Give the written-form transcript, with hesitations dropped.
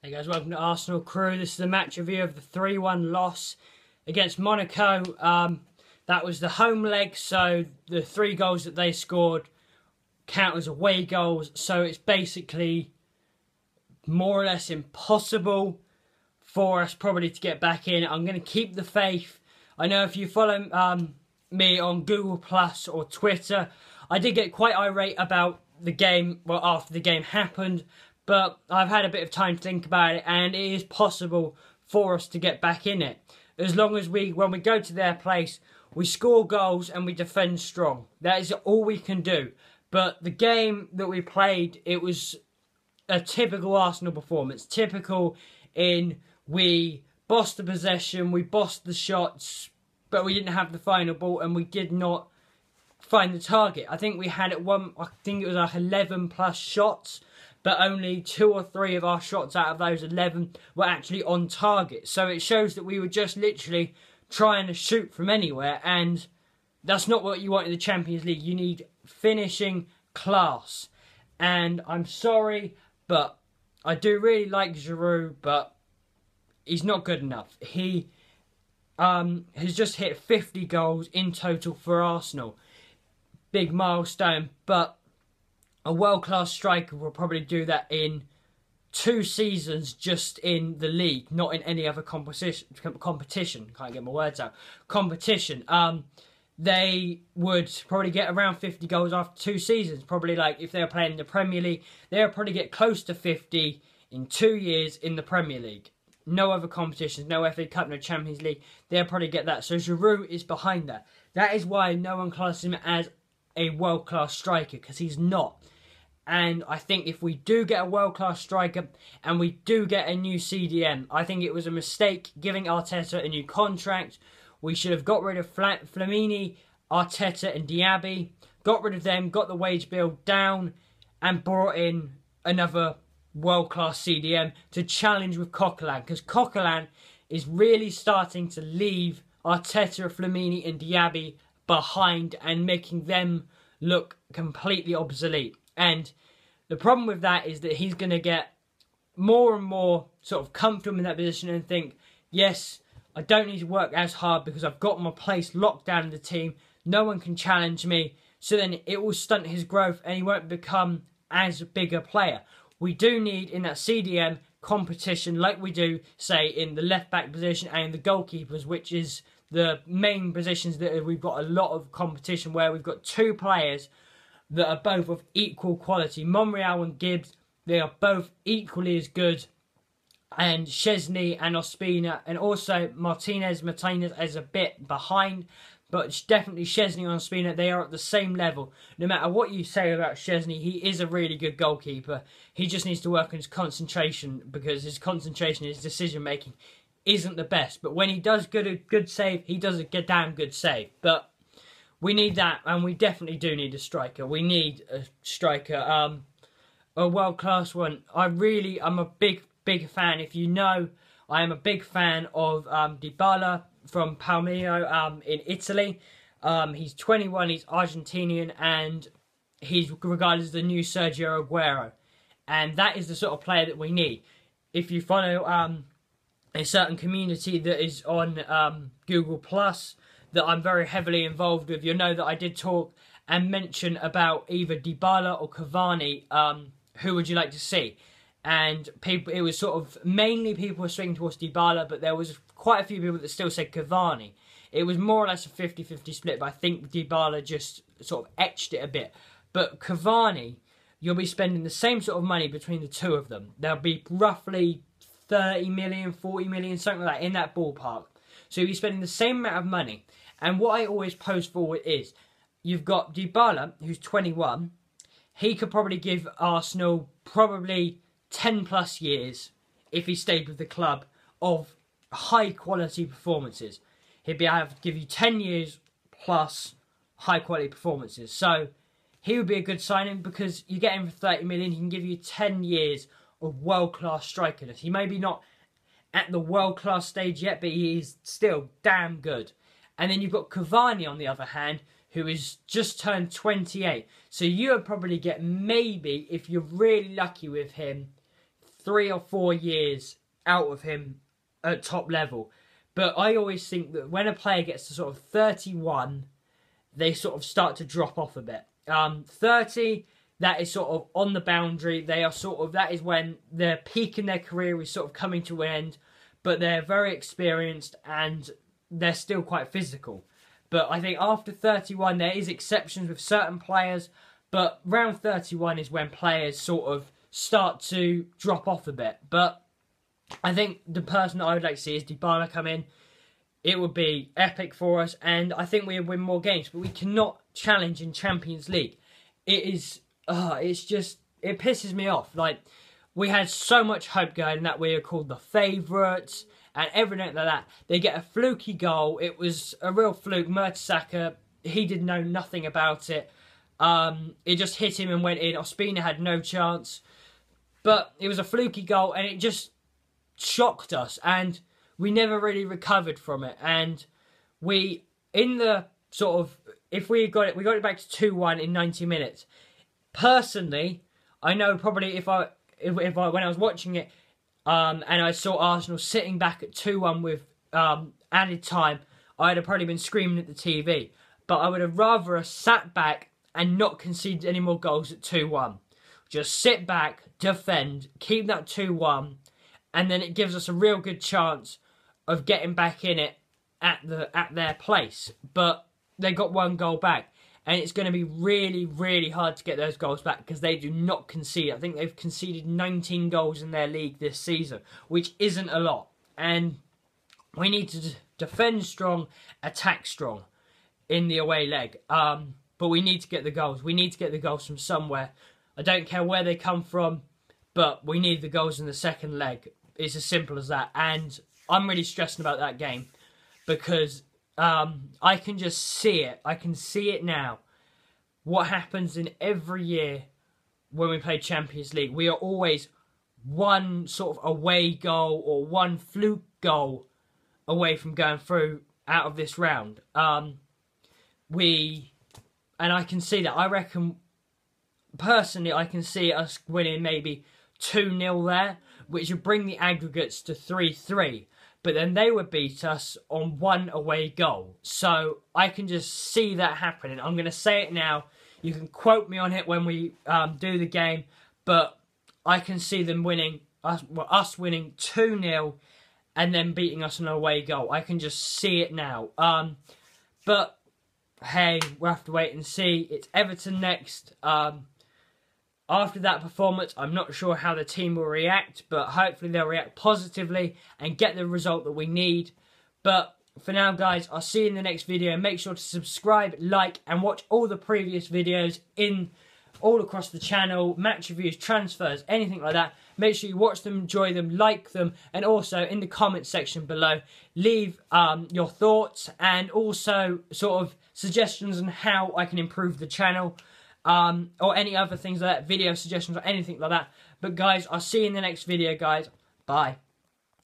Hey guys, welcome to Arsenal Crew. This is a match review of the 3-1 loss against Monaco. That was the home leg, so the 3 goals that they scored count as away goals. So it's basically more or less impossible for us probably to get back in. I'm going to keep the faith. I know if you follow me on Google Plus or Twitter, I did get quite irate about the game, well, after the game happened. But I've had a bit of time to think about it, and it is possible for us to get back in it. As long as when we go to their place, we score goals and we defend strong. That is all we can do. But the game that we played, it was a typical Arsenal performance. Typical in we bossed the possession, we bossed the shots, but we didn't have the final ball and we did not find the target. I think we had I think it was like 11 plus shots, but only 2 or 3 of our shots out of those 11 were actually on target. So it shows that we were just literally trying to shoot from anywhere, and that's not what you want in the Champions League. You need finishing class. And I'm sorry, but I do really like Giroud, but he's not good enough. He has just hit 50 goals in total for Arsenal. Big milestone, but a world-class striker will probably do that in 2 seasons just in the league, not in any other competition. Can't get my words out. Competition. They would probably get around 50 goals after 2 seasons. Probably, like, if they were playing in the Premier League, they would probably get close to 50 in 2 years in the Premier League. No other competitions, no FA Cup, no Champions League. They'll probably get that. So Giroud is behind that. That is why no one classes him as a world-class striker, because he's not. And I think if we do get a world-class striker and we do get a new CDM, I think it was a mistake giving Arteta a new contract. We should have got rid of Flamini, Arteta and Diaby, got rid of them, got the wage bill down, and brought in another world-class CDM to challenge with Coquelin, because Coquelin is really starting to leave Arteta, Flamini and Diaby behind and making them look completely obsolete. And the problem with that is that he's going to get more and more sort of comfortable in that position and think, yes, I don't need to work as hard because I've got my place locked down in the team. No one can challenge me. So then it will stunt his growth and he won't become as big a player. We do need in that CDM competition like we do, say, in the left-back position and the goalkeepers, which is the main positions that we've got a lot of competition where we've got 2 players that are both of equal quality. Monreal and Gibbs, they are both equally as good. And Szczesny and Ospina, and also Martinez is a bit behind, but definitely Szczesny and Ospina, they are at the same level. No matter what you say about Szczesny, he is a really good goalkeeper. He just needs to work on his concentration, because his concentration, his decision making isn't the best. But when he does a good save, he does a damn good save. But we need that, and we definitely do need a striker. We need a striker, a world-class one. I'm a big fan. If you know, I am a big fan of Dybala from Palmiro in Italy. He's 21, he's Argentinian, and he's regarded as the new Sergio Aguero. And that is the sort of player that we need. If you follow a certain community that is on Google Plus, that I'm very heavily involved with, you'll know that I did talk and mention about either Dybala or Cavani. Who would you like to see? And people, it was sort of mainly people were swinging towards Dybala, but there was quite a few people that still said Cavani. It was more or less a 50-50 split, but I think Dybala just sort of etched it a bit. But Cavani, you'll be spending the same sort of money between the 2 of them. There'll be roughly 30 million, 40 million, something like that, in that ballpark. So you'll be spending the same amount of money. And what I always pose forward is, you've got Dybala, who's 21. He could probably give Arsenal probably 10 plus years, if he stayed with the club, of high quality performances. He'd be able to give you 10 years plus high quality performances. So he would be a good signing, because you get him for 30 million, he can give you 10 years of world-class strikerness. He may be not at the world-class stage yet, but he is still damn good. And then you've got Cavani on the other hand, who is just turned 28. So you would probably get, maybe, if you're really lucky with him, 3 or 4 years out of him at top level. But I always think that when a player gets to sort of 31, they sort of start to drop off a bit. 30, that is sort of on the boundary. They are sort of, that is when their peak in their career is sort of coming to an end. But they're very experienced and they're still quite physical. But I think after 31, there is exceptions with certain players. But round 31 is when players sort of start to drop off a bit. But I think the person that I would like to see is Dybala come in. It would be epic for us, and I think we would win more games. But we cannot challenge in Champions League. It is, it's just, it pisses me off. Like, we had so much hope going that we are called the favourites and everything like that. They get a fluky goal. It was a real fluke. Mertesacker, he did know nothing about it. It just hit him and went in. Ospina had no chance. But it was a fluky goal, and it just shocked us, and we never really recovered from it. And we, in the sort of, if we got it back to 2-1 in 90 minutes. Personally, I know probably if I when I was watching it, and I saw Arsenal sitting back at 2-1 with added time, I'd have probably been screaming at the TV. But I would have rather sat back and not conceded any more goals at 2-1. Just sit back, defend, keep that 2-1, and then it gives us a real good chance of getting back in it at their place. But they got 1 goal back, and it's going to be really, really hard to get those goals back because they do not concede. I think they've conceded 19 goals in their league this season, which isn't a lot. And we need to defend strong, attack strong in the away leg. But we need to get the goals. We need to get the goals from somewhere. I don't care where they come from, but we need the goals in the second leg. It's as simple as that. And I'm really stressing about that game because I can just see it. I can see it now. What happens in every year when we play Champions League, we are always 1 sort of away goal or 1 fluke goal away from going through out of this round. And I can see that. I reckon, personally, I can see us winning maybe 2-0 there, which would bring the aggregates to 3-3. But then they would beat us on 1 away goal. So I can just see that happening. I'm going to say it now. You can quote me on it when we do the game. But I can see them winning, us winning 2-0 and then beating us on an away goal. I can just see it now. But hey, we'll have to wait and see. It's Everton next. After that performance, I'm not sure how the team will react, but hopefully they'll react positively and get the result that we need. But for now, guys, I'll see you in the next video. Make sure to subscribe, like, and watch all the previous videos all across the channel, match reviews, transfers, anything like that. Make sure you watch them, enjoy them, like them, and also in the comments section below, leave your thoughts and also sort of suggestions on how I can improve the channel. Or any other things like that, video suggestions or anything like that. But guys, I'll see you in the next video, guys. Bye.